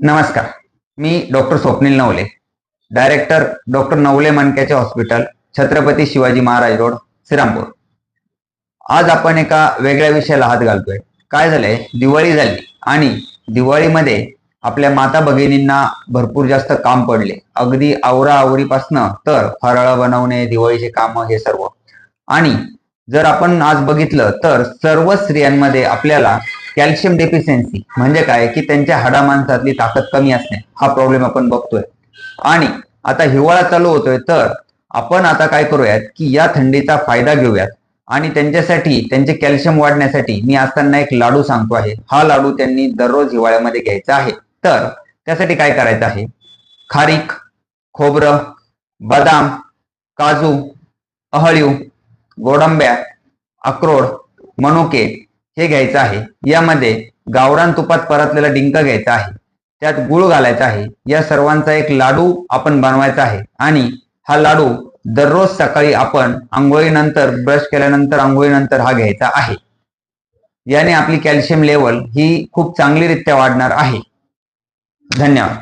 नमस्कार. मी doctor Swapnil Navale, director doctor Navale मनक्याचे हॉस्पिटल, छत्रपती शिवाजी महाराज रोड, श्रीरामपूर. आज आपण एका वेगळ्या विषयाला हात घालतोय. काय झालंय, दिवाळी झाली आणि दिवाळीमध्ये आपल्या माता भगिनींना भरपूर जास्त काम पडले. अगदी आवराआवरीपासनं तर फराळ बनवणे, दिवाळीचे काम हे सर्व. आणि जर आपण आज बघितलं तर सर्व स्त्रियांमध्ये आपल्याला कॅल्शियम डेफिशियन्सी म्हणजे काय की त्यांच्या हाडामांसातली ताकद कमी असणे हा प्रॉब्लेम आपण बघतोय. आणि आता हिवाळा चालू होतोय तर आपण आता काय करूयात की या थंडीचा फायदा घेऊयात आणि त्यांच्यासाठी त्यांचे कॅल्शियम वाढण्यासाठी मी आज त्यांना एक लाडू सांगतो आहे. हा लाडू त्यांनी दररोज हिवाळ्यामध्ये घ्यायचा आहे. तर त्यासाठी काय करायचं आहे, खारीक, खोबरं, बदाम, काजू, अहळीव, गोडंब्या, अक्रोड, मनुके हे घ्यायचं आहे. यामध्ये गावरान तुपात परतलेला डिंक घ्यायचा आहे, त्यात गुळ घालायचा आहे. या सर्वांचा एक लाडू आपण बनवायचा आहे आणि हा लाडू दररोज सकाळी आपण आंघोळीनंतर, ब्रश केल्यानंतर आंघोळीनंतर हा घ्यायचा आहे. याने आपली कॅल्शियम लेवल ही खूप चांगलीरित्या वाढणार आहे. धन्यवाद.